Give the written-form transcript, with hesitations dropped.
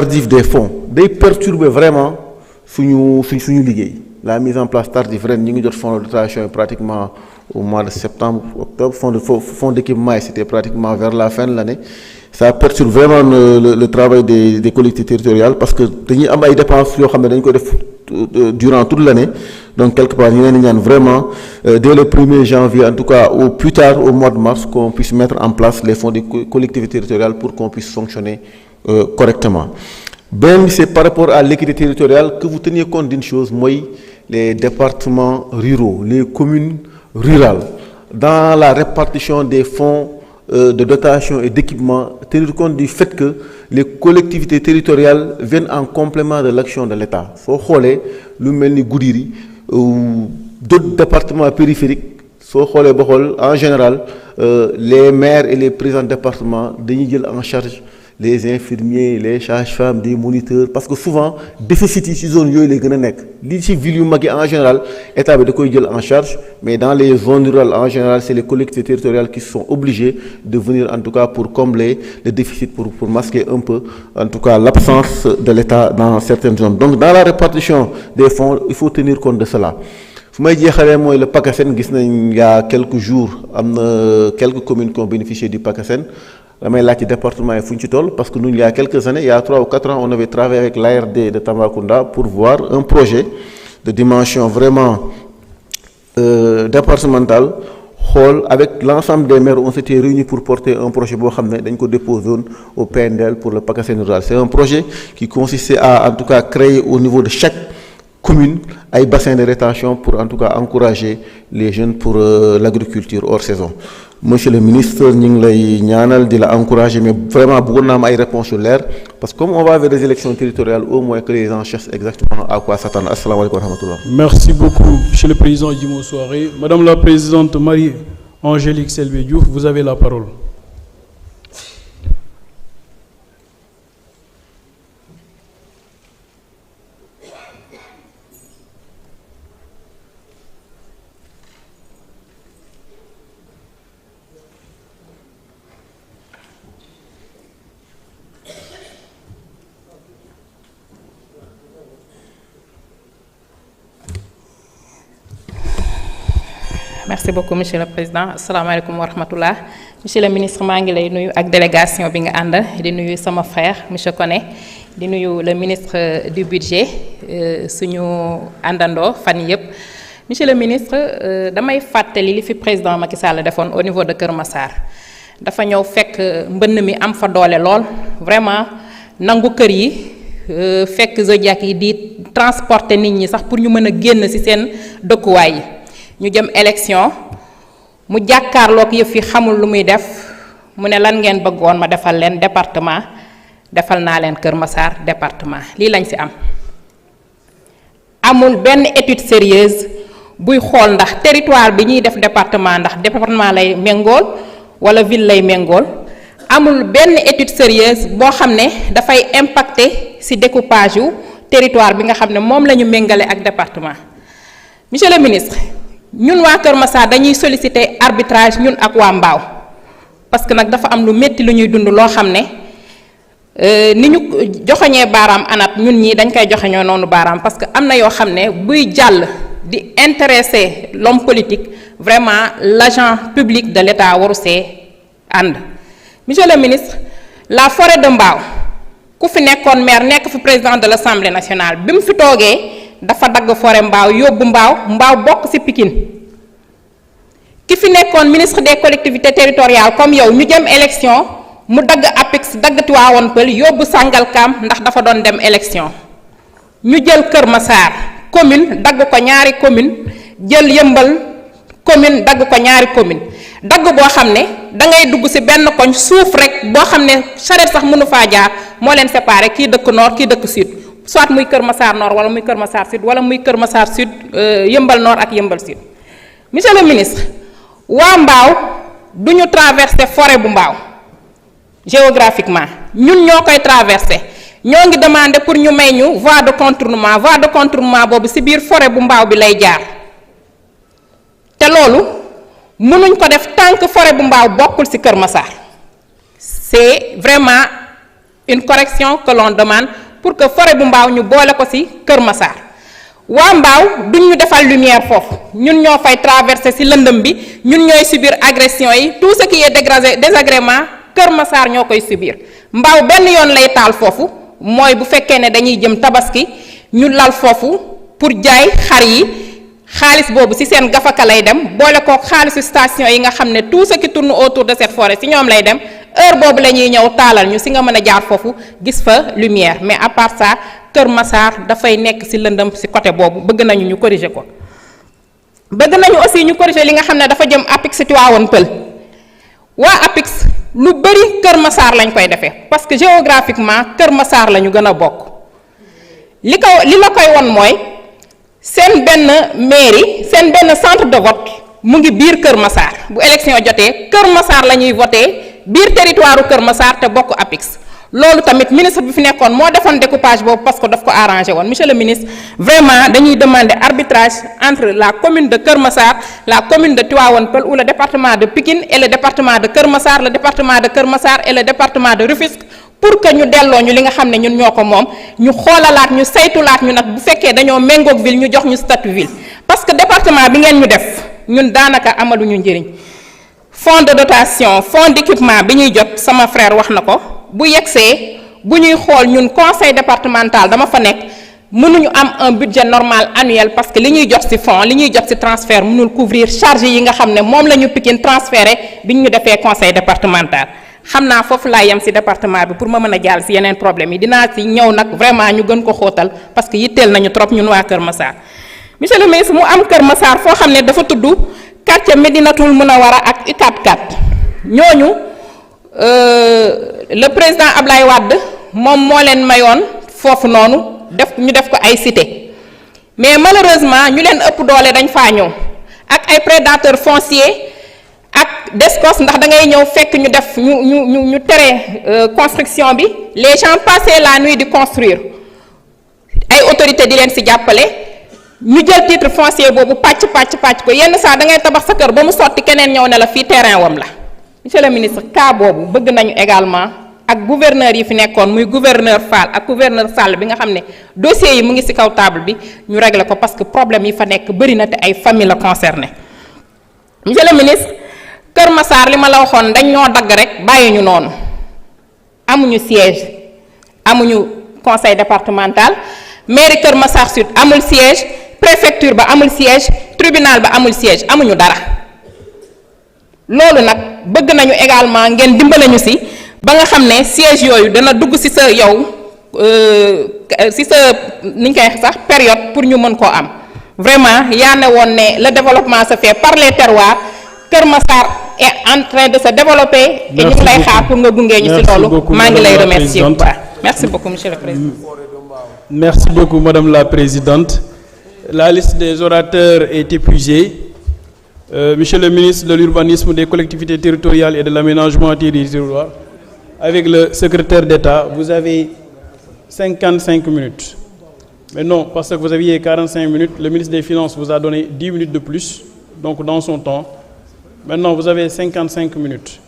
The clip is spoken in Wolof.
tardif des fonds day perturber vraiment suñu liggéey. La mise en place tardive ren ñi ngi jot fonds de dotation pratiquement au mois de septembre octobre fonds d'équipement c'était pratiquement vers la fin de l'année. Ça perturbe vraiment le travail des collectivités territoriales parce que dañuy am ay dépenses yoo xam ne dañ ko def durant toute l'année. Donc quelque part ñu leen di ñaan vraiment dès le 1er janvier en tout cas au plus tard au mois de mars qu'on puisse mettre en place les fonds des collectivités territoriales pour qu'on puisse fonctionner correctement. Ben c'est par rapport à l'équité territoriale que vous teniez compte d'une chose, moi les départements ruraux, les communes rurales, dans la répartition des fonds de dotation et d'équipement, tenir compte du fait que les collectivités territoriales viennent en complément de l'action de l'État. Faut xolé lu melni Goudiri ou d'autres départements périphériques, en général les maires et les présidents de département dañuy jël en charge les infirmiers, les sages-femmes, des moniteurs, parce que souvent, déficit ci zone yooyu lay gën a nekk li ci ville yu mag yi en général état bi da koy jël en charge mais dans les zones rurales en général c'est les collectivités territoriales qui sont obligées de venir en tout cas pour combler le déficit pour masquer un peu en tout cas l'absence de l'État dans certaines zones. Donc dans la répartition des fonds il faut tenir compte de cela. fu may jeexalee mooy le PACASEN gis nañ il y a quelques jours am na quelques communes qui ont bénéficié du PACASEN. damay laaj ci département yi fu ñu ci toll parce que nous il y a quelques années il y a 3 ou 4 ans on avait travaillé avec l'ARD de Tambacounda pour voir un projet de dimension vraiment départementale xool avec l'ensemble des maires on s'était réunis pour porter un projet boo xam ne dañ ko déposé woon au PNDL pour le PACASEN rural. C'est un projet qui consistait à en tout cas créer au niveau de chaque commune ay bassin de rétention pour en tout cas encourager les jeunes pour l'agriculture hors saison. Monsieur le ministre ñu ngi lay ñaanal di la encourager mais vraiment bëggoon naa am ay réponses sur l'air parce que comme on va vers des élections territoriales au moins que les gens cherchent exactement à quoi s'attendre. Asalaamaaleykum wa rahmatullah. Merci beaucoup monsieur le président Djimo Souaré. Madame la présidente Marie-Angélique Selbé Diouf, vous avez la parole. Merci beaucoup monsieur le président. Asalaamaaleykum wa rahmatullah. Monsieur le ministre maa ngi lay nuyu ak délégation bi nga àndal di nuyu sama frère monsieur Koné di nuyu le ministre du budget suñu àndandoo fan yëpp. Monsieur le ministre damay fàttali li fi président Macky Sall defoon au niveau de Kër Massar dafa ñëw fekk mbënn mi am fa doole lool vraiment nangu kër yi fekk Zodiac yi di transporter nit ñi sax pour ñu mën a génn ci seen dëkkuwaay yi. ñu jëm élection mu jàkkaarloog yëf yi xamul lu muy def mu ne lan ngeen bëggoon ma defal leen département defal naa leen Kër Massar département lii lañ ci am. amul benn étude sérieuse buy xool ndax territoire bi ñuy def département ndax département lay méngool wala ville lay méngool amul benn étude sérieuse boo xam ne dafay impacter ci découpage yu territoire bi nga xam ne moom la ñu méngale ak département. Monsieur le ministre. ñun waa Kër Massar dañuy solliciter arbitrage ñun ak waa Mbao parce que nag dafa am lu metti lu ñuy dund loo xam ne ni ñu joxoñee baaraam ANAT ñun ñii dañ koy joxeñoo noonu baaraam parce que am na yoo xam ne buy jàll di intéresser l'homme politique vraiment l'agent public de l'État waru see ànd. Monsieur le ministre la forêt de Mbao ku fi nekkoon maire nekk fi président de l'Assemblée nationale bi mu fi toogee. dafa dagg forêt Mbao yóbbu Mbao bokk ci Pikine ki fi nekkoon ministre des collectivités territoriales comme yow ñu jëm élection mu dagg APEX dagg Tivaouane Peulh yóbbu Sangalkam ndax dafa doon dem élection ñu jël Kër Massar commune dagg ko ñaari commune jël Yëmbal commune dagg ko ñaari commune dagg boo xam ne dangay dugg ci benn koñ suuf rek boo xam ne charrette sax mënu faa jaar moo leen séparé kii dëkk nord kii dëkk sud soit muy Kër Massar Nord wala muy Kër Massar Sud wala muy Kër Massar Sud Yëmbal Nord ak Yëmbal Sud. Monsieur le ministre waa Mbao du ñu traverser forêt bu Mbao géographiquement ñun ñoo koy traverser ñoo ngi demander pour ñu may ñu voie de contournement boobu ci biir forêt bu Mbao bi lay jaar te loolu mënuñ ko def tant que forêt bu Mbao bokkul ci Kër Massar c'est vraiment une correction que l'on demande pour que forêt bu Mbao ñu boole ko ci Kër Massar waa Mbao duñ ñu defal lumière foofu ñun ñoo fay traverser ci lëndëm bi ñun ñooy subir agression yi tout ce qui est désagrément Kër Massar ñoo koy subir Mbao benn yoon lay taal foofu mooy bu fekkee ne dañuy jëm tabaski ñu lal foofu pour jaay xar yi xaalis boobu ci seen gafaka lay dem boole ko xaalisu station yi nga xam ne tout ce qui tourne autour de cette forêt ci ñoom lay dem heure boobu la ñuy ñëw taalal ñu ci nga mën a jaar foofu gis fa lumière mais à part ça Kër Massar dafay nekk ci lëndëm ci côté boobu bëgg nañu ñu corriger ko. bëgg nañu aussi ñu corriger li nga xam ne dafa jëm APIX Tivaouane Peulh waa APIX lu bari Kër Massar lañ koy defee parce que géographiquement Kër Massar la ñu gën a bokk li la koy won mooy. seen benn mairie seen benn centre de vote mu ngi biir Kër Massar bu élection jotee Kër Massar la ñuy voté biir territoire Kër Massar te bokk APIX loolu tamit ministre bi fi nekkoon moo defoon découpage boobu parce que daf ko arrangé woon monsieur le ministre vraiment dañuy demander arbitrage entre la commune de Kër Massar la commune de Tivaouane Peulh ou le département de Pikine et le département de Kër Massar le département de Kër Massar et le département de Rufisque pour que ñu delloo ñu li nga xam ne ñun ñoo ko moom ñu xoolalaat ñu saytulaat ñu nag bu fekkee dañoo méngoog ville ñu jox ñu statut ville parce que département bi ngeen ñu def ñun daanaka amaluñu njëriñ fonds de dotation fonds d'équipement bi ñuy jot sama frère wax na ko bu yegsee bu ñuy xool ñun conseil départemental dama fa nekk mënuñu am un budget normal annuel parce que li ñuy jot ci fonds li ñuy jot ci transfert mënul couvrir charge yi nga xam ne moom la ñu Pikine transféré bi ñu defee conseil départemental xam naa foofu laa yem ci département bi pour ma mën a jàll ci yeneen problème yi dinaa ci ñëw nag vraiment ñu gën ko xóotal parce que yitteel nañu trop ñun waa Kër Massar monsieur le ministre mu am Kër Massar foo xam ne dafa tudd quartier Médinatoul Mounawara ak UCAD ñooñu le président Ablaye Wade moom moo leen mayoon foofu noonu ñu def ko ay cité mais malheureusement ñu leen ëpp doole dañ faa ñëw ak ay prédateurs fonciers ak descos ndax da ngay ñëw fekk ñu def ñu tere construction bi les gens passaient la nuit di construire ay autorités di leen ci jàppale ñu jël titre foncier boobu pàcc ko yenn saa da ngay tabax sa kër ba mu sotti keneen ñëw ne la fii terrain wam la monsieur le ministre cas boobu bëgg nañu également ak gouverneur yi fi nekkoon muy gouverneur Fall ak gouverneur Sall bi nga xam ne dossier yi mu ngi ci kaw table bi ñu régler ko parce que problème yi fa nekk bëri na te ay famille la concerné monsieur le ministre Kër Massar li ma la waxoon dañ ñoo dagg rek bàyyi ñu noonu amuñu siège amuñu conseil départemental mairie Kër Massar Sud amul siège préfecture ba amul siège tribunal ba amul siège amuñu dara loolu nag bëgg nañu également ngeen dimbale ñu ci ba nga xam ne siège yooyu dana dugg ci sa yow ci sa niñ koy sax période pour ñu mën koo am vraiment yaa ne woon ne le développement se fait par les terroirs Kër Massar est en train de se développer et ñu ngi lay xaar pour nga gungee ñu ci loolu maa ngi lay remercier bu baax merci beaucoup monsieur le président. Merci beaucoup madame la présidente. La liste des orateurs est épuisée. Monsieur le ministre de l'urbanisme, des collectivités territoriales et de l'aménagement territorial, avec le secrétaire d'État, vous avez 55 minutes. Mais non, parce que vous aviez 45 minutes, le ministre des Finances vous a donné 10 minutes de plus, donc dans son temps. Maintenant, vous avez 55 minutes.